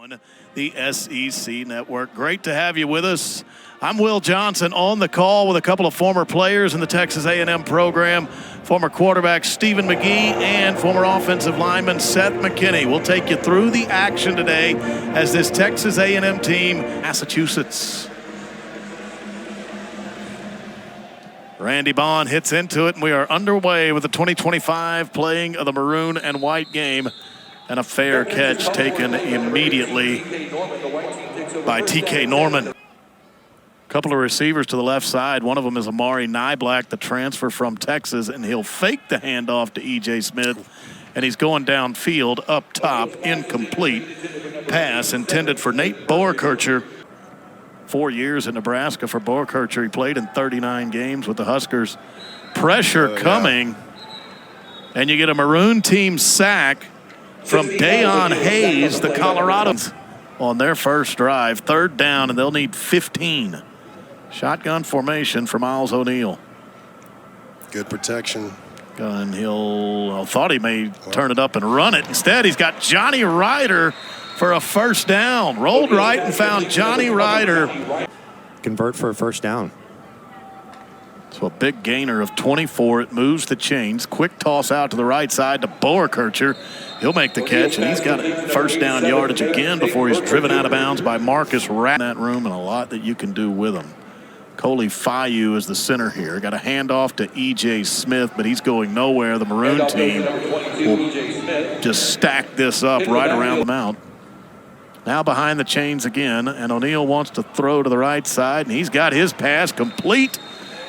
on the SEC Network. Great to have you with us. I'm Will Johnson on the call with a couple of former players in the Texas A&M program, former quarterback Stephen McGee and former offensive lineman Seth McKinney. We'll take you through the action today as this Texas A&M team, Massachusetts. Randy Bond hits into it, and we are underway with the 2025 playing of the maroon and white game. And a fair catch taken immediately by TK Norman. A couple of receivers to the left side. One of them is Amari Nyblack, the transfer from Texas, and he'll fake the handoff to E.J. Smith. And he's going downfield, up top, incomplete pass intended for Nate Boerkircher. 4 years in Nebraska for Boerkircher. He played in 39 games with the Huskers. Pressure coming, and you get a Maroon team sack from Dayon Hayes, the Coloradans, on their first drive. Third down, and they'll need 15. Shotgun formation for Miles O'Neal. Good protection. And he'll thought he may turn it up and run it. Instead, he's got Johnny Ryder for a first down. Rolled right and found Johnny Ryder. Convert for a first down. So a big gainer of 24. It moves the chains. Quick toss out to the right side to Boerkircher. He'll make the catch, and he's got a first down yardage again before he's driven out of bounds by Marcus Ratt in that room, and a lot that you can do with him. Coley Fayu is the center here. Got a handoff to E.J. Smith, but he's going nowhere. The Maroon team will just stack this up right around the mount. Now behind the chains again, and O'Neal wants to throw to the right side, and he's got his pass complete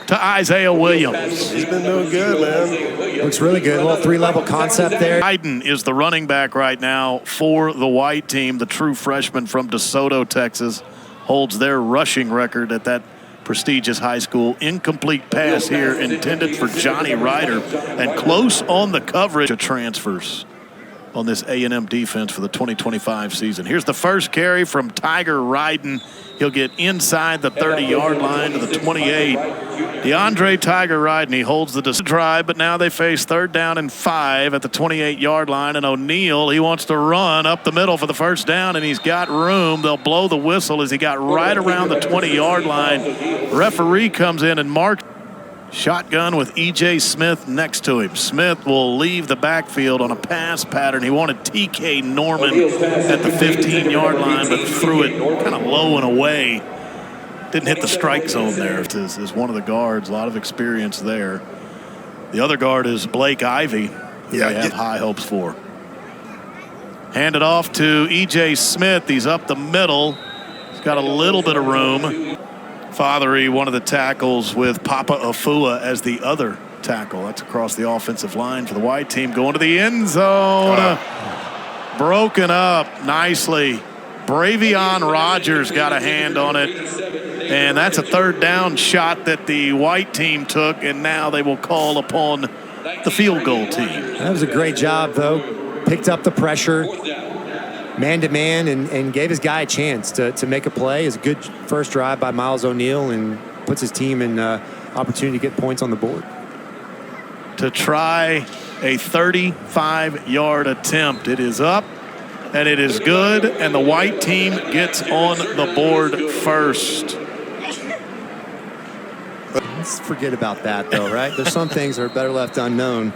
to Isaiah Williams. He's been doing good, man. Looks really good. A little three-level concept there. Biden is the running back right now for the white team. The true freshman from DeSoto, Texas, holds their rushing record at that prestigious high school. Incomplete pass here intended for Johnny Ryder, and close on the coverage of transfers on this A&M defense for the 2025 season. Here's the first carry from Tiger Ryden. He'll get inside the 30-yard line to the 28. DeAndre Tiger Ryden, he holds the drive, but now they face third down and 5 at the 28-yard line. And O'Neal, he wants to run up the middle for the first down, and he's got room. They'll blow the whistle as he got right around the 20-yard line. Referee comes in and marks. Shotgun with E.J. Smith next to him. Smith will leave the backfield on a pass pattern. He wanted TK Norman at the 15-yard line, but threw it kind of low and away. Didn't hit the strike zone there. Is one of the guards. A lot of experience there. The other guard is Blake Ivy, who they have high hopes for. Handed off to E.J. Smith. He's up the middle. He's got a little bit of room. Fathery, one of the tackles, with Papa Afua as the other tackle. That's across the offensive line for the white team, going to the end zone. Broken up nicely. Bravion Rogers got a hand on it, and that's a third down shot that the white team took, and now they will call upon the field goal team. That was a great job, though. Picked up the pressure, man-to-man, and gave his guy a chance to make a play. It's a good first drive by Miles O'Neal and puts his team in opportunity to get points on the board. To try a 35-yard attempt. It is up, and it is good, and the white team gets on the board first. Let's forget about that, though, right? There's some things that are better left unknown.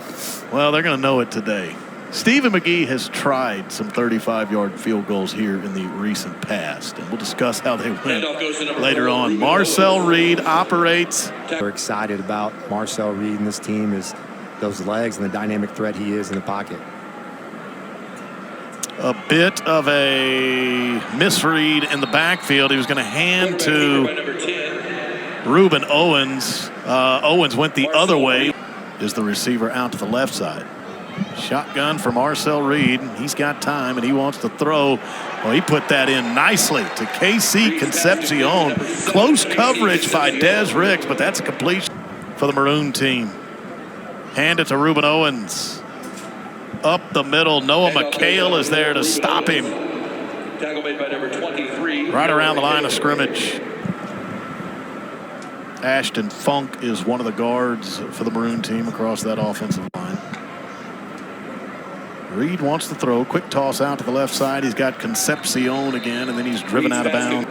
Well, they're going to know it today. Stephen McGee has tried some 35-yard field goals here in the recent past, and we'll discuss how they went later on. Marcel Reed operates. We're excited about Marcel Reed and this team, is those legs and the dynamic threat he is in the pocket. A bit of a misread in the backfield. He was going to hand to Reuben Owens. Owens went the other way. Is the receiver out to the left side. Shotgun for Marcel Reed. He's got time, and he wants to throw. Well, he put that in nicely to KC Concepcion. Close coverage by Des Ricks, but that's a completion for the Maroon team. Hand it to Reuben Owens. Up the middle, Noah McHale is there to stop him. Tackle made by number 23. Right around the line of scrimmage. Ashton Funk is one of the guards for the Maroon team across that offensive line. Reed wants to throw. Quick toss out to the left side. He's got Concepcion again, and then he's driven out of bounds.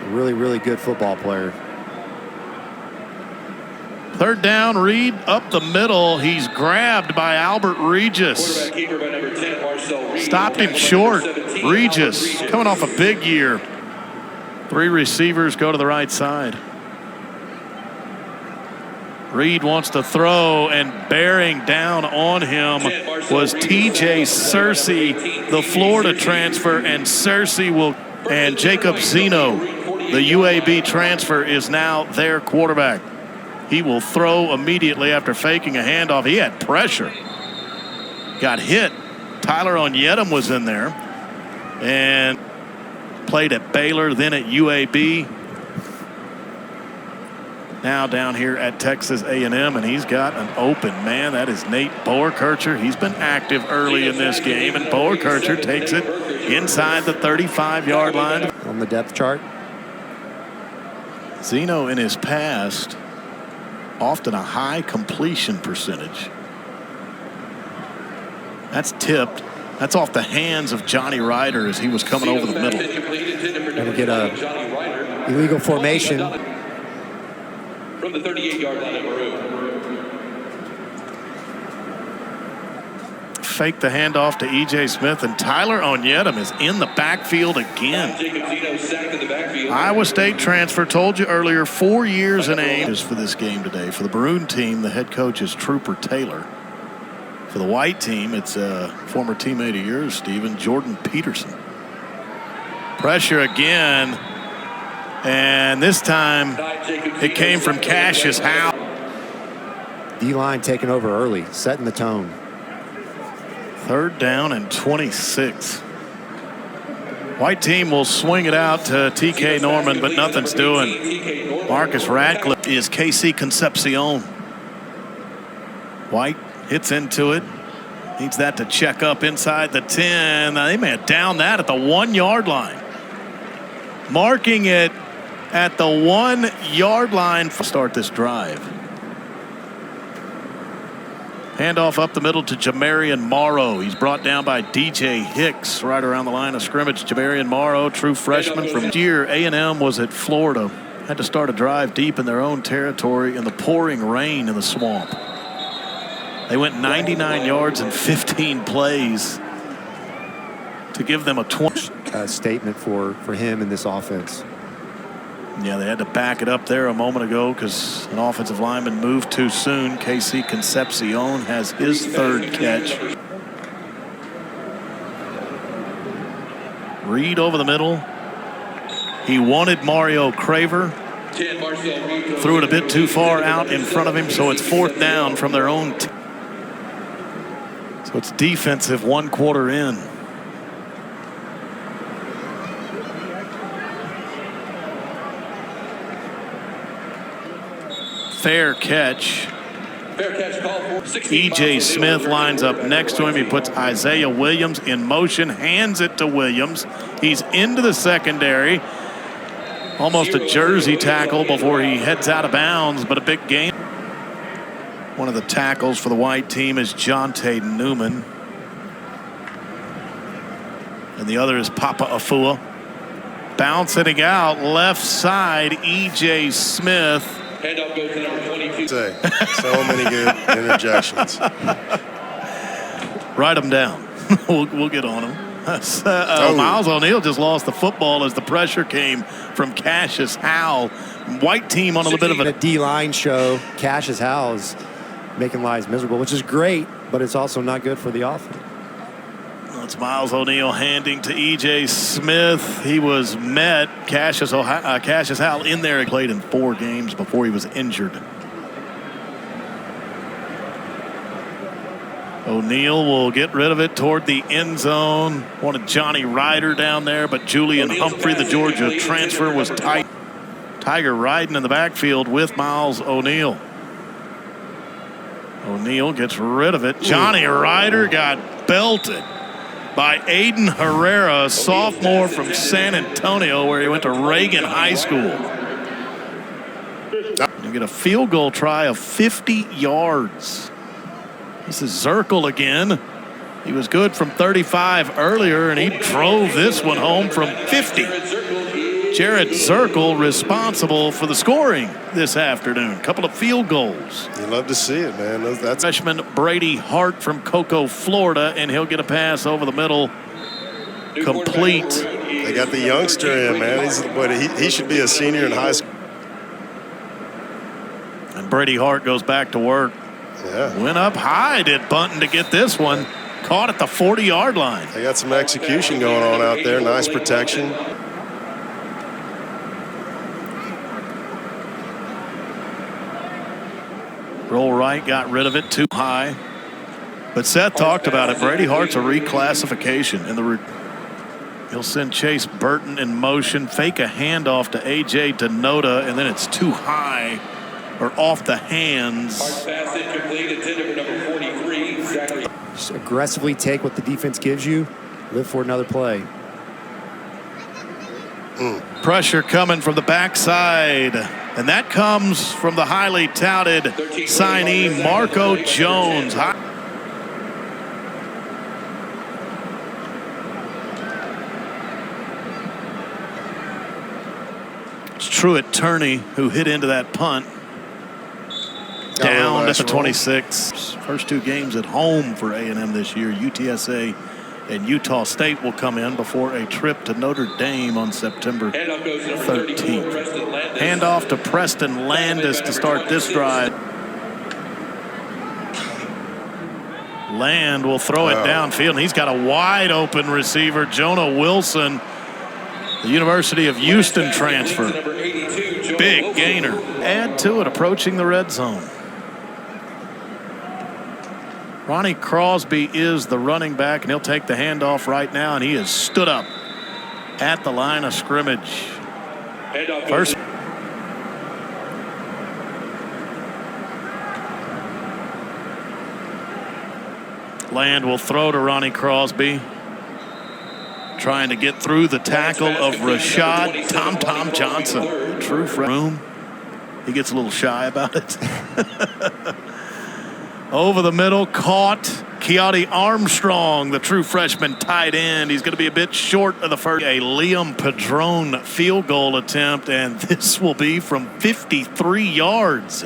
Really, really good football player. Third down, Reed up the middle. He's grabbed by Albert Regis. Stopped him short. Regis coming off a big year. 3 receivers go to the right side. Reed wants to throw, and bearing down on him was T.J. Searcy, the Florida transfer, and Searcy will, and Jacob Zeno, the UAB transfer, is now their quarterback. He will throw immediately after faking a handoff. He had pressure. Got hit. Tyler Onyedem was in there and played at Baylor, then at UAB. Now down here at Texas A&M, and he's got an open man. That is Nate Boerkircher. He's been active early in this game, and Boerkircher takes it inside the 35-yard line. On the depth chart. Zeno in his past, often a high completion percentage. That's tipped. That's off the hands of Johnny Ryder as he was coming over the middle. Going to get a illegal formation. From the 38-yard line at Maroon. Fake the handoff to E.J. Smith, and Tyler Onyedem is in the backfield again. Iowa State transfer, told you earlier, 4 years in age for this game today. For the Maroon team, the head coach is Trooper Taylor. For the white team, it's a former teammate of yours, Stephen, Jordan Peterson. Pressure again, and this time it came from Cassius Howe. D-line taking over early, setting the tone. 3rd down and 26. White team will swing it out to T.K. Norman, but nothing's doing. Marcus Radcliffe is K.C. Concepcion. White hits into it. Needs that to check up inside the 10. Now, they may have downed that at the 1-yard line. Marking it at the 1-yard line to start this drive. Handoff up the middle to Jamarian Morrow. He's brought down by DJ Hicks right around the line of scrimmage. Jamarian Morrow, true freshman from year. A&M was at Florida. Had to start a drive deep in their own territory in the pouring rain in the swamp. They went 99 yards and 15 plays to give them a 20. Statement for him in this offense. Yeah, they had to back it up there a moment ago because an offensive lineman moved too soon. K.C. Concepcion has his 3rd catch. Reed over the middle. He wanted Mario Craver. Threw it a bit too far out in front of him, so it's 4th down from their own team. So it's defensive 1 quarter in. Fair catch. E.J. Smith lines up next to him. He puts Isaiah Williams in motion, hands it to Williams. He's into the secondary. Almost a jersey tackle before he heads out of bounds, but a big gain. One of the tackles for the white team is Jonte Newman. And the other is Papa Afua. Bouncing out left side, E.J. Smith. So many good interjections. Write them down. we'll get on them. Miles O'Neill just lost the football as the pressure came from Cassius Howe. White team on a little bit of a D-line show. Cassius Howe's making lives miserable, which is great, but it's also not good for the offense. It's Miles O'Neill handing to E.J. Smith. He was met. Cassius Howe in there. He played in 4 games before he was injured. O'Neill will get rid of it toward the end zone. Wanted Johnny Ryder down there, but Julian Humphrey, the Georgia transfer, was tight. Tiger riding in the backfield with Miles O'Neill. O'Neill gets rid of it. Johnny Ryder got belted by Aiden Herrera, a sophomore from San Antonio, where he went to Reagan High School. You get a field goal try of 50 yards. This is Zirkle again. He was good from 35 earlier, and he drove this one home from 50. Jared Zirkle responsible for the scoring this afternoon. Couple of field goals. You love to see it, man. That's freshman Brady Hart from Cocoa, Florida, and he'll get a pass over the middle. Complete. They got the youngster in, man. He should be a senior in high school. And Brady Hart goes back to work. Yeah. Went up high, did Bunton to get this one. Caught at the 40-yard line. They got some execution going on out there. Nice protection. Roll right, got rid of it too high. But Seth talked about it. Brady Hart's a reclassification in the. He'll send Chase Burton in motion, fake a handoff to A.J. Denoda, and then it's too high or off the hands. Pass incomplete, intended for number 43, Zachary. Just aggressively take what the defense gives you, live for another play. Pressure coming from the backside, and that comes from the highly touted signee Marco Jones. It's Truett Turney who hit into that punt. Down at the 26. First two games at home for A&M this year. UTSA and Utah State will come in before a trip to Notre Dame on September 13th. Handoff to Preston Landis to start this drive. Land will throw it downfield, and he's got a wide open receiver, Jonah Wilson, the University of Houston transfer. Big gainer. Add to it, approaching the red zone. Ronnie Crosby is the running back, and he'll take the handoff right now, and he is stood up at the line of scrimmage. First. Land will throw to Ronnie Crosby. Trying to get through the tackle of Rashad Tom Johnson. The true room. He gets a little shy about it. Over the middle, caught. Keati Armstrong, the true freshman tight end. He's going to be a bit short of the first. A Liam Padron field goal attempt, and this will be from 53 yards.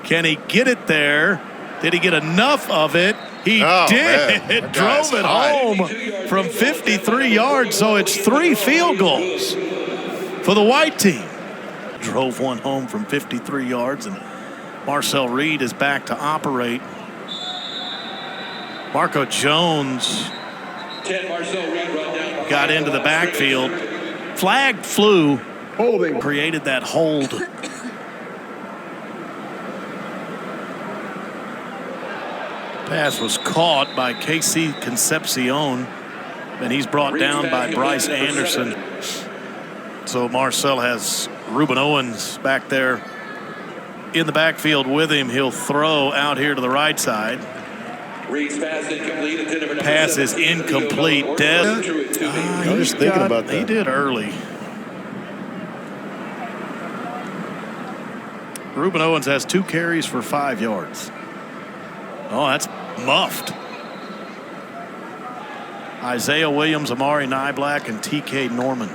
Can he get it there? Did he get enough of it? He did. Drove it home from 53 yards, so it's 3 field goals for the white team. Drove one home from 53 yards, and Marcel Reed is back to operate. Marco Jones got into the backfield. Flag flew. Holding. Created that hold. Pass was caught by Casey Concepcion, and he's brought down by Bryce Anderson. So Marcel has Ruben Owens back there in the backfield with him. He'll throw out here to the right side. Pass is incomplete. I was thinking about that. He did early. Ruben Owens has 2 carries for 5 yards. Oh, that's muffed. Isaiah Williams, Amari Nyblack, and TK Norman.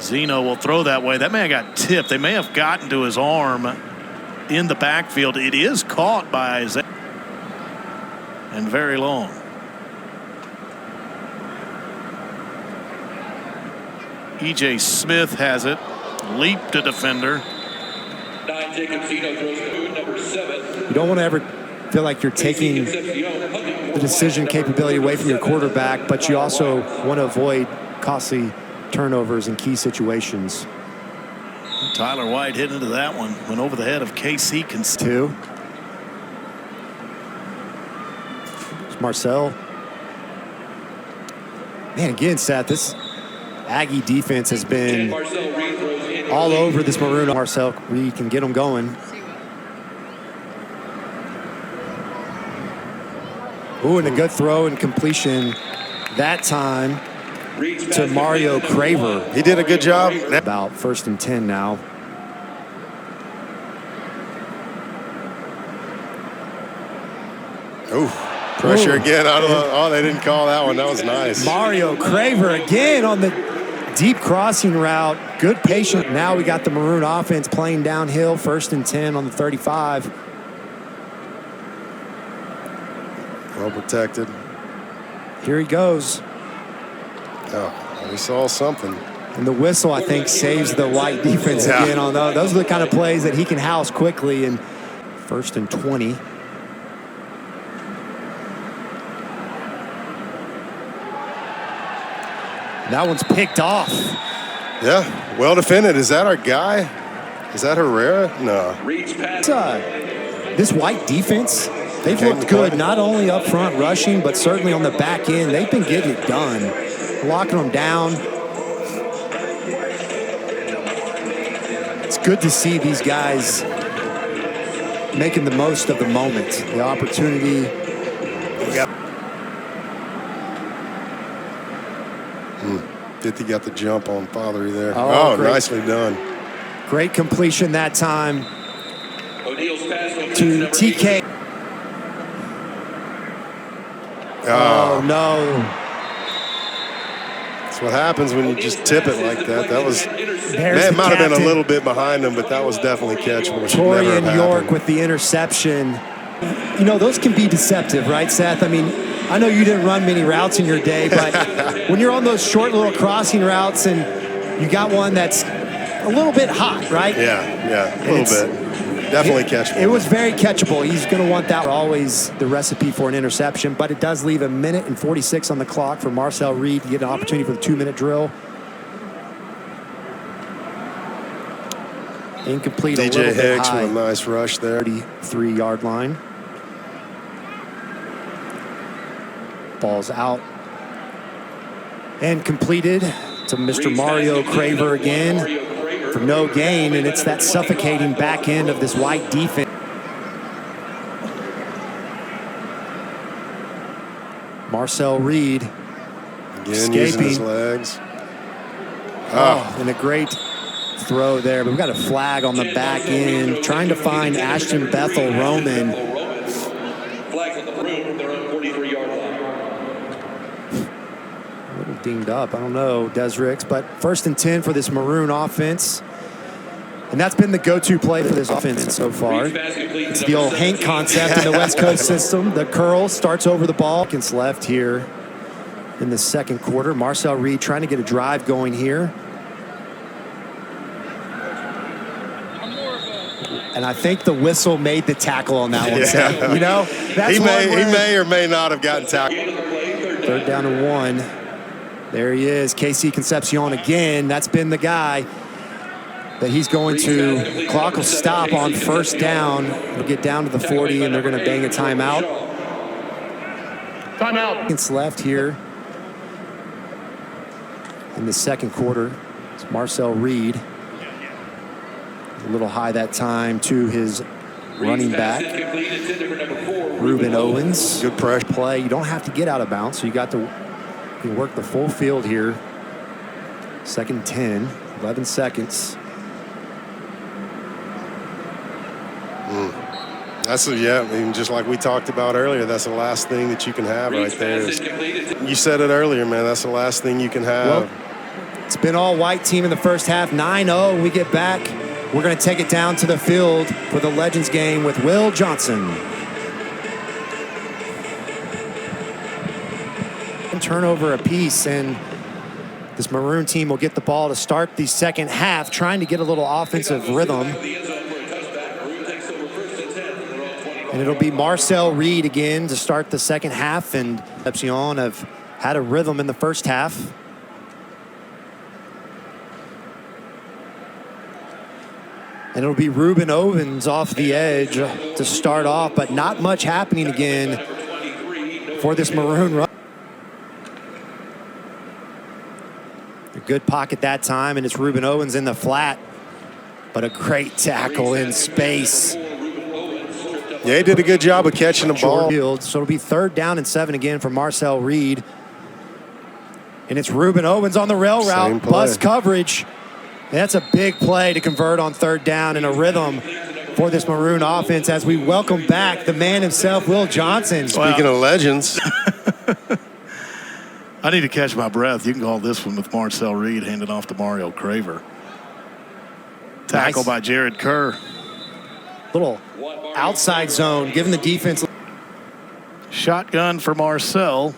Zeno will throw that way. That man got tipped. They may have gotten to his arm in the backfield. It is caught by Isaiah. And very long. E.J. Smith has it. Leap to defender. You don't want to ever feel like you're taking the decision capability away from your quarterback, but you also want to avoid costly turnovers in key situations. Tyler White hit into that one. Went over the head of KC. Two. It's Marcel. Man, again, Seth, this Aggie defense has been all over this Maroon. Marcel Reed can get them going. Ooh, and a good throw and completion that time to Mario Craver. He did a good job. About 1st and 10 now. Ooh. Pressure Ooh. again. I don't know. Oh, they didn't call that one. That was nice. Mario Craver again on the deep crossing route. Good patience. Now we got the Maroon offense playing downhill. 1st and 10 on the 35. Well protected. Here he goes. Oh, we saw something. And the whistle, I think, saves the white defense again on those. Those are the kind of plays that he can house quickly. And 1st and 20. That one's picked off. Yeah, well defended. Is that our guy? Is that Herrera? No. This white defense, they've looked good, not only up front rushing, but certainly on the back end. They've been getting it done, locking them down. It's good to see these guys making the most of the moment, the opportunity. He got the jump on Fatherly there. Oh, nicely done. Great completion that time to TK. Oh, no. That's what happens when you just tip it like that. That was, There's might have been a little bit behind him, but that was definitely catchable. Torian York with the interception. You know, those can be deceptive, right, Seth? I mean, I know you didn't run many routes in your day, but when you're on those short little crossing routes and you got one that's a little bit hot, right? Yeah, a little bit. Definitely catchable. It was very catchable. He's going to want that. Always the recipe for an interception, but it does leave 1:46 on the clock for Marcel Reed to get an opportunity for the 2-minute drill. Incomplete. DJ Hicks with a nice rush there. 33-yard line. Ball's out. And completed to Mr. Mario Craver again for no gain, and it's that suffocating back end of this white defense. Marcel Reed again, escaping. using his legs. And a great throw there, but we've got a flag on the back end, trying to find Ashton Bethel Roman. Flags on the Maroon, they're on 43-yard line. A little dinged up, I don't know, Desrix, but 1st and 10 for this Maroon offense. And that's been the go-to play for this offense so far. It's the old Hank concept in the West Coast system. The curl starts over the ball. Seconds left here in the second quarter. Marcel Reed trying to get a drive going here. And I think the whistle made the tackle on that one, Seth. You know, that's he may or may not have gotten tackled. 3rd down and 1. There he is, KC Concepcion again. That's been the guy that he's going to. Clock will stop on 1st down. We'll get down to the 40, and they're going to bang a timeout. Timeout. It's left here in the second quarter. It's Marcel Reed. A little high that time to his running back, Reuben Owens. Good pressure play. You don't have to get out of bounds, so you got to work the full field here. 2nd and 10, 11 seconds. That's I mean, just like we talked about earlier, that's the last thing that you can have right there. You said it earlier, man. That's the last thing you can have. Well, it's been all white team in the first half. 9-0. We get back. We're going to take it down to the field for the Legends game with Will Johnson. Turnover apiece, and this Maroon team will get the ball to start the second half, trying to get a little offensive rhythm. And it'll be Marcel Reed again to start the second half, and Concepcion have had a rhythm in the first half. And it'll be Reuben Owens off the edge to start off, but not much happening again for this Maroon run. A good pocket that time, and it's Reuben Owens in the flat, but a great tackle in space. Yeah, he did a good job of catching the ball. So it'll be 3rd down and 7 again for Marcel Reed. And it's Reuben Owens on the rail route, bust coverage. And that's a big play to convert on 3rd down in a rhythm for this Maroon offense as we welcome back the man himself, Will Johnson. Speaking of legends. I need to catch my breath. You can call this one with Marcel Reed handing off to Mario Craver. Tackle by Jared Kerr. Little outside zone, giving the defense. Shotgun for Marcel.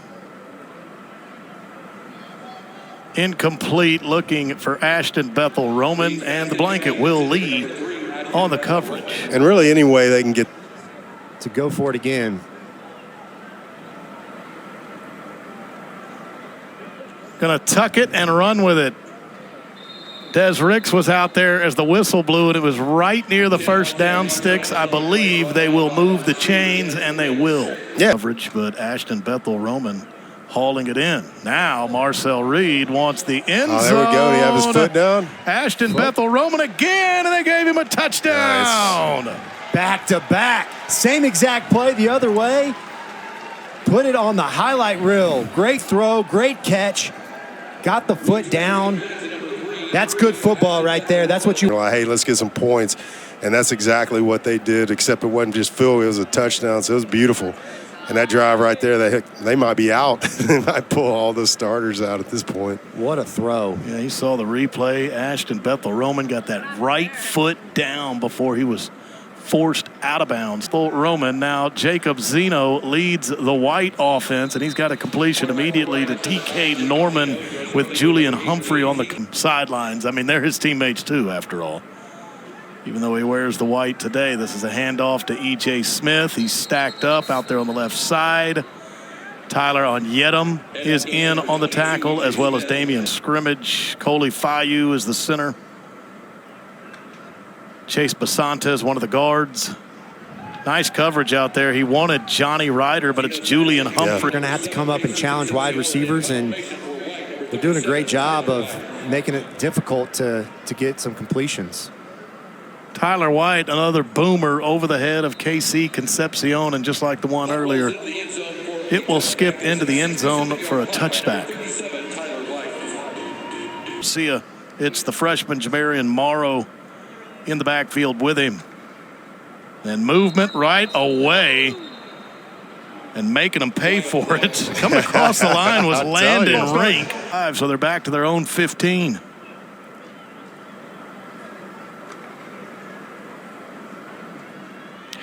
Incomplete, looking for Ashton Bethel Roman, and the blanket Will Lee on the coverage. And really any way they can get to go for it again. Gonna tuck it and run with it. Des Ricks was out there as the whistle blew, and it was right near the first down sticks. I believe they will move the chains, and they will. Yeah. Coverage, but Ashton Bethel Roman hauling it in. Now Marcel Reed wants the end zone. There we go. He have his foot down. Ashton Bethel Roman again, and they gave him a touchdown. Nice. Back to back. Same exact play the other way. Put it on the highlight reel. Great throw, great catch. Got the foot down. That's good football right there. That's what you. Hey, let's get some points. And that's exactly what they did, except it wasn't just field. It was a touchdown, so it was beautiful. And that drive right there, they might be out. They might pull all the starters out at this point. What a throw. Yeah, you saw the replay. Ashton Bethel Roman got that right foot down before he was forced out of bounds. Full Roman. Now Jacob Zeno leads the White offense, and he's got a completion immediately to TK Norman with Julian Humphrey on the sidelines. I mean, they're his teammates too, after all. Even though he wears the white today, this is a handoff to E.J. Smith. He's stacked up out there on the left side. Tyler Onyedum is in on the tackle, as well as Damian Scrimmage. Coley Fayu is the center. Chase Basanta is one of the guards. Nice coverage out there. He wanted Johnny Ryder, but it's Julian Humphrey. They're going to have to come up and challenge wide receivers, and they're doing a great job of making it difficult to get some completions. Tyler White, another boomer over the head of KC Concepcion, and just like the one earlier, it will skip into the end zone for a touchback. See ya. It's the freshman Jamarian Morrow in the backfield with him. And movement right away. And making them pay for it. Coming across the line was Landon Rink. So they're back to their own 15.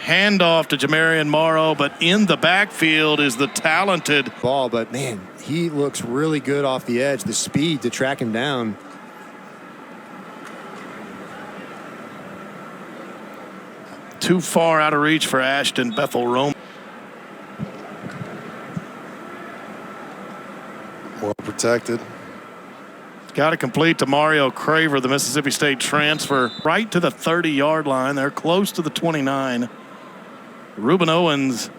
Handoff to Jamarian Morrow, but in the backfield is the talented ball. But man, he looks really good off the edge. The speed to track him down. Too far out of reach for Ashton Bethel Roman. Well protected. Got to complete to Mario Craver, the Mississippi State transfer, right to the 30-yard line. They're close to the 29. Ruben Owens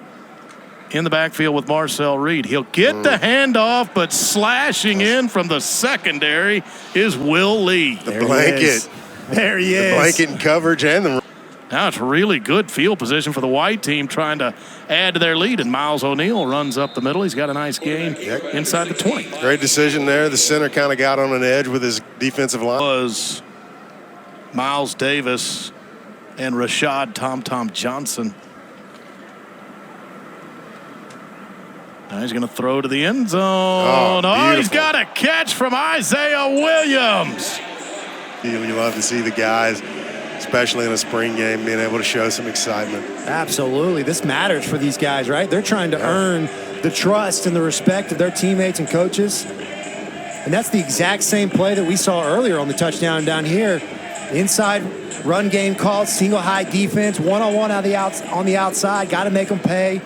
in the backfield with Marcel Reed. He'll get the handoff, but slashing in from the secondary is Will Lee. The blanket. There he is. The blanket and coverage and the. Now it's really good field position for the white team trying to add to their lead, and Miles O'Neal runs up the middle. He's got a nice gain inside the 20. Great decision there. The center kind of got on an edge with his defensive line. Was Miles Davis and Rashad Tom Johnson. Now he's going to throw to the end zone. Oh, he's got a catch from Isaiah Williams. You love to see the guys, especially in a spring game, being able to show some excitement. Absolutely. This matters for these guys, right? They're trying to earn the trust and the respect of their teammates and coaches. And that's the exact same play that we saw earlier on the touchdown down here. Inside run game called, single high defense, one-on-one on the outside. Got to make them pay.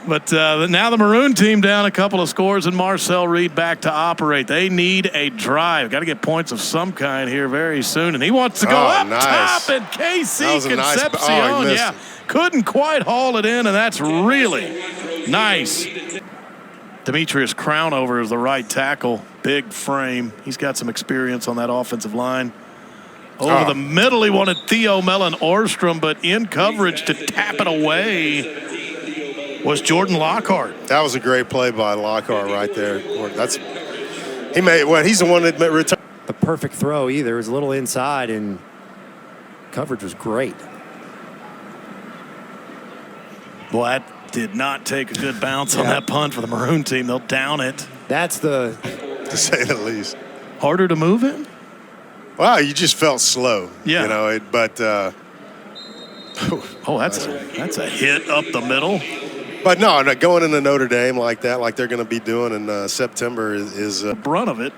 But now the Maroon team down a couple of scores, and Marcel Reed back to operate. They need a drive. Got to get points of some kind here very soon. And he wants to go up top, and KC Concepcion, couldn't quite haul it in, and that's really nice. Demetrius Crownover is the right tackle. Big frame. He's got some experience on that offensive line. Over the middle, he wanted Theo Mellon Orstrom, but in coverage to tap it away was Jordan Lockhart. That was a great play by Lockhart right there. He's the one that returned. The perfect throw either. It was a little inside, and coverage was great. Well, that did not take a good bounce on that punt for the Maroon team. They'll down it. That's the, to say the least. Harder to move it? Well, you just felt slow. Yeah. You know, but that's a hit up the middle. But no, going into Notre Dame like that, like they're going to be doing in September, is the brunt of it.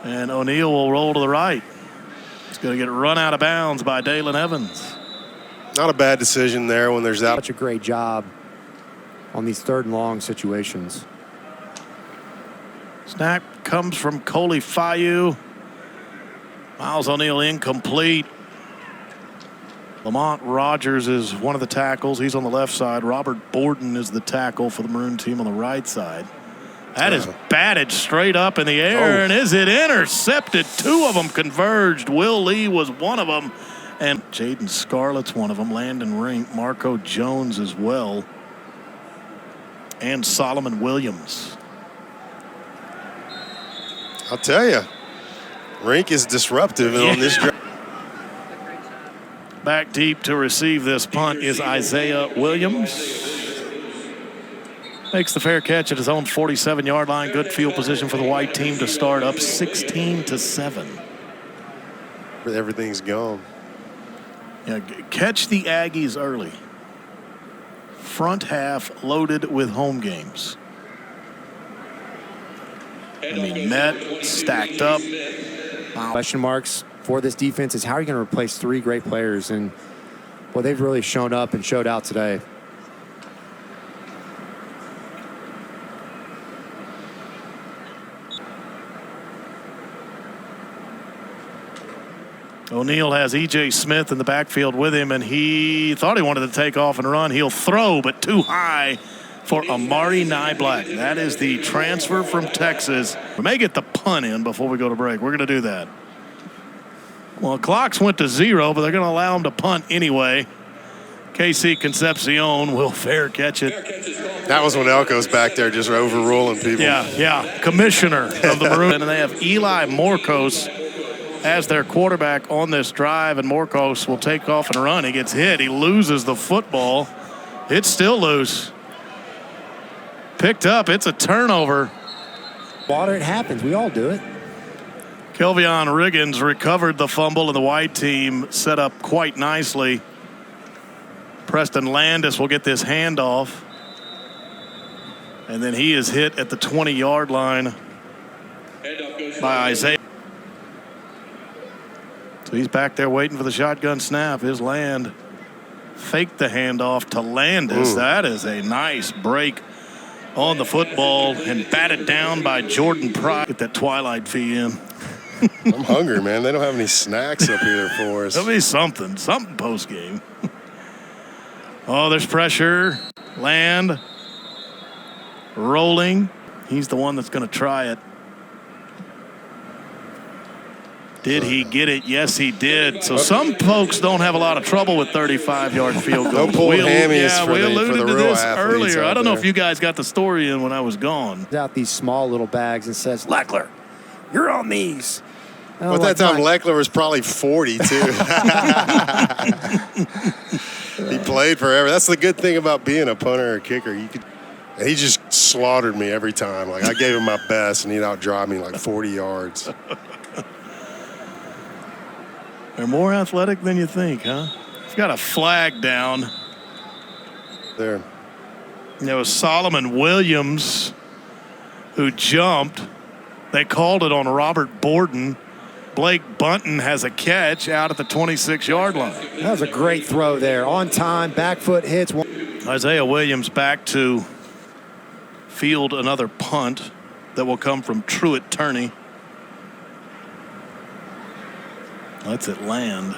And O'Neal will roll to the right. It's going to get run out of bounds by Dalen Evans. not a bad decision there when there's that. such a great job on these 3rd and long situations. Snap comes from Coley Fayu. Miles O'Neal incomplete. Lamont Rogers is one of the tackles. He's on the left side. Robert Borden is the tackle for the Maroon team on the right side. That is batted straight up in the air, and is it intercepted? 2 of them converged. Will Lee was one of them, and Jaden Scarlett's one of them. Landon Rink, Marco Jones as well, and Solomon Williams. I'll tell you, Rink is disruptive on this drive. Back deep to receive this punt is Isaiah Williams. Makes the fair catch at his own 47-yard line. Good field position for the white team to start up 16-7. Everything's gone. Yeah, catch the Aggies early. Front half loaded with home games. I mean, met, stacked up. Question marks for this defense is how are you going to replace 3 great players? And, well, they've really shown up and showed out today. O'Neal has E.J. Smith in the backfield with him, and he thought he wanted to take off and run. He'll throw, but too high for Amari Nyblack. That is the transfer from Texas. We may get the punt in before we go to break. We're going to do that. Well, clocks went to 0, but they're going to allow him to punt anyway. KC Concepcion will fair catch it. That was when Elko's back there just overruling people. Yeah. Commissioner of the Maroon. And they have Eli Morcos as their quarterback on this drive, and Morcos will take off and run. He gets hit. He loses the football. It's still loose. Picked up. It's a turnover. Water, it happens. We all do it. Kelvion Riggins recovered the fumble, and the white team set up quite nicely. Preston Landis will get this handoff, and then he is hit at the 20-yard line by Isaiah. So he's back there waiting for the shotgun snap. His land faked the handoff to Landis. That is a nice break on the football and batted down by Jordan Price. Get that twilight fee in. I'm hungry, man. They don't have any snacks up here for us. There'll be something post game. Oh, there's pressure. Land rolling. He's the one that's going to try it. Did he get it? Yes, he did. So some folks don't have a lot of trouble with 35-yard field goals. No pulled hammies for we the alluded to real this athletes earlier. I don't know there. if you guys got the story in when I was gone. Out these small little bags and says, Leckler, you're on these. Well, at that time, Leckler was probably 40, too. He played forever. That's the good thing about being a punter or a kicker. And he just slaughtered me every time. Like, I gave him my best, and he'd outdrive me like 40 yards. They're more athletic than you think, huh? He's got a flag down. There. There was Solomon Williams who jumped. They called it on Robert Borden. Blake Bunton has a catch out at the 26-yard line. That was a great throw there. On time, back foot hits. Isaiah Williams back to field another punt that will come from Truett Turney. Lets it land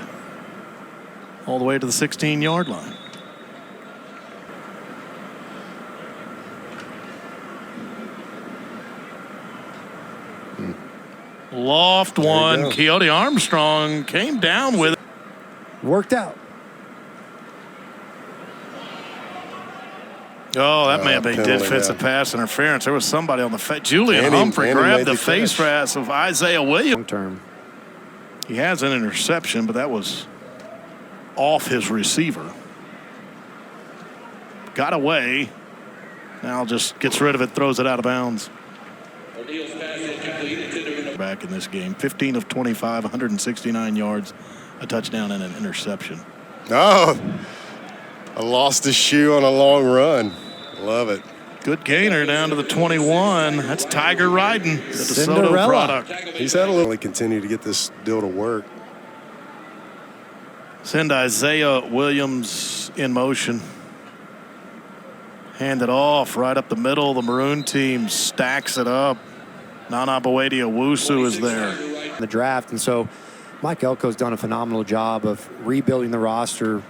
all the way to the 16-yard line. Loft one. Keone Armstrong came down with it. Worked out. Oh, that may have been defensive pass interference. There was somebody on the Julian Humphrey grabbed the face mask of Isaiah Williams. Long term. He has an interception, but that was off his receiver. Got away. Now just gets rid of it, throws it out of bounds. Back in this game, 15 of 25, 169 yards, a touchdown and an interception. Oh, I lost his shoe on a long run. Love it. Good gainer down to the 21. That's Tiger riding, the DeSoto Cinderella product. He's had a little. Continue to get this deal to work. Send Isaiah Williams in motion. Hand it off right up the middle. The Maroon team stacks it up. Nana Boedi-Owusu is there. in the draft. And so Mike Elko's done a phenomenal job of rebuilding the roster,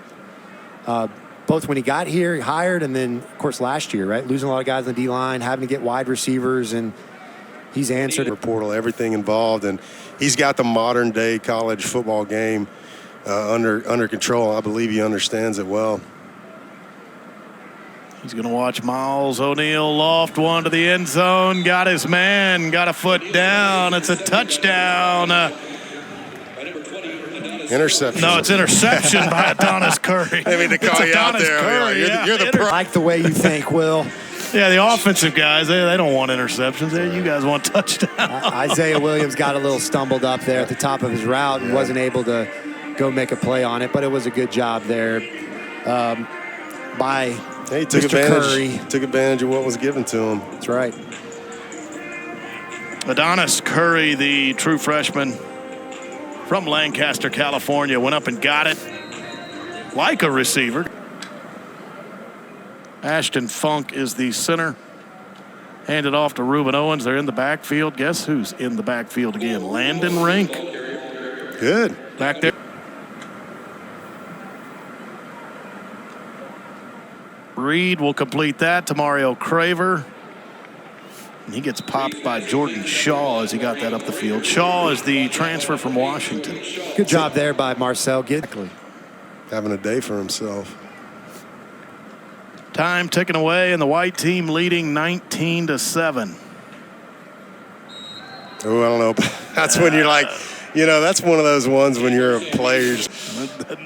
both when he got here, hired, and then, of course, last year, right? Losing a lot of guys on the D-line, having to get wide receivers, and he's answered. Portal, everything involved, and he's got the modern-day college football game under control. I believe he understands it well. He's going to watch Miles O'Neal loft one to the end zone. Got his man. Got a foot down. It's a touchdown. Interception. No, it's interception by Adonis Curry. I mean, to call you out there. Curry, You're the pro. I like the way you think, Will. Yeah, the offensive guys, they don't want interceptions. You guys want touchdowns. Isaiah Williams got a little stumbled up there at the top of his route and wasn't able to go make a play on it, but it was a good job there by He took Mr. Curry. advantage. Took advantage of what was given to him. That's right. Adonis Curry, the true freshman from Lancaster, California, went up and got it like a receiver. Ashton Funk is the center. Handed off to Reuben Owens. They're in the backfield. Guess who's in the backfield again? Landon Rink. Good. Back there. Reed will complete that to Mario Craver. And he gets popped by Jordan Shaw as he got that up the field. Shaw is the transfer from Washington. Good job there by Marcel Gidley. Having a day for himself. Time ticking away, and the white team leading 19-7. Oh, I don't know. That's when you're like, that's one of those ones when you're a player.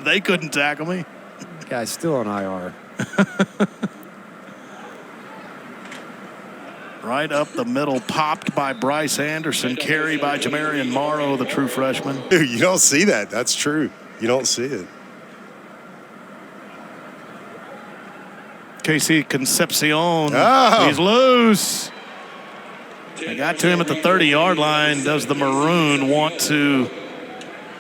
They couldn't tackle me. Guy's still on IR. Right up the middle, popped by Bryce Anderson, carry by Jamarian Morrow, the true freshman. Dude, you don't see that. That's true. You don't see it. KC Concepcion, Oh. He's loose. They got to him at the 30-yard line. Does the Maroon want to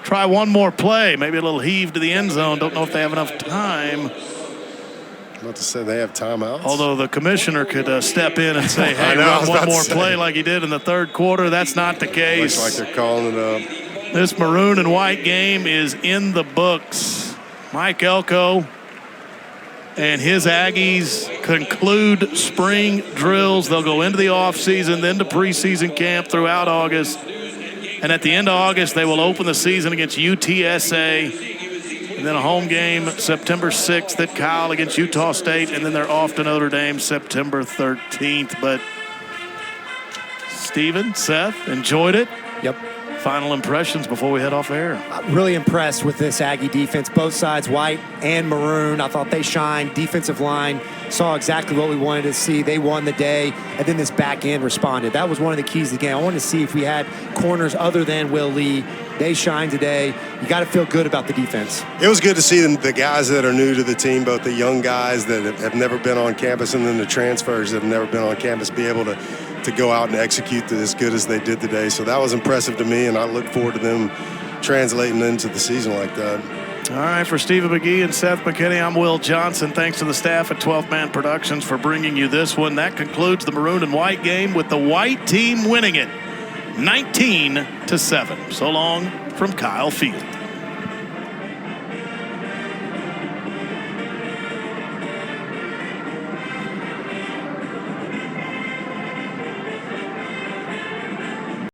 try one more play? Maybe a little heave to the end zone. Don't know if they have enough time. I'm about to say they have timeouts. Although the commissioner could step in and say, hey, run one more play like he did in the third quarter. That's not the case. Looks like they're calling it up. This maroon and white game is in the books. Mike Elko and his Aggies conclude spring drills. They'll go into the offseason, then to preseason camp throughout August. And at the end of August, they will open the season against UTSA. And then a home game September 6th at Kyle against Utah State. And then they're off to Notre Dame September 13th. But Steven, Seth, enjoyed it. Yep. Final impressions before we head off air. I'm really impressed with this Aggie defense, both sides, white and maroon. I thought they shined. Defensive line saw exactly what we wanted to see. They won the day, and then this back end responded. That was one of the keys of the game. I wanted to see if we had corners other than Will Lee. They shined today. You got to feel good about the defense. It was good to see the guys that are new to the team, both the young guys that have never been on campus and then the transfers that have never been on campus, be able to go out and execute as good as they did today. So that was impressive to me, and I look forward to them translating into the season like that. All right, for Stephen McGee and Seth McKinney, I'm Will Johnson. Thanks to the staff at 12 Man Productions for bringing you this one. That concludes the maroon and white game with the white team winning it 19-7. So long from Kyle Field.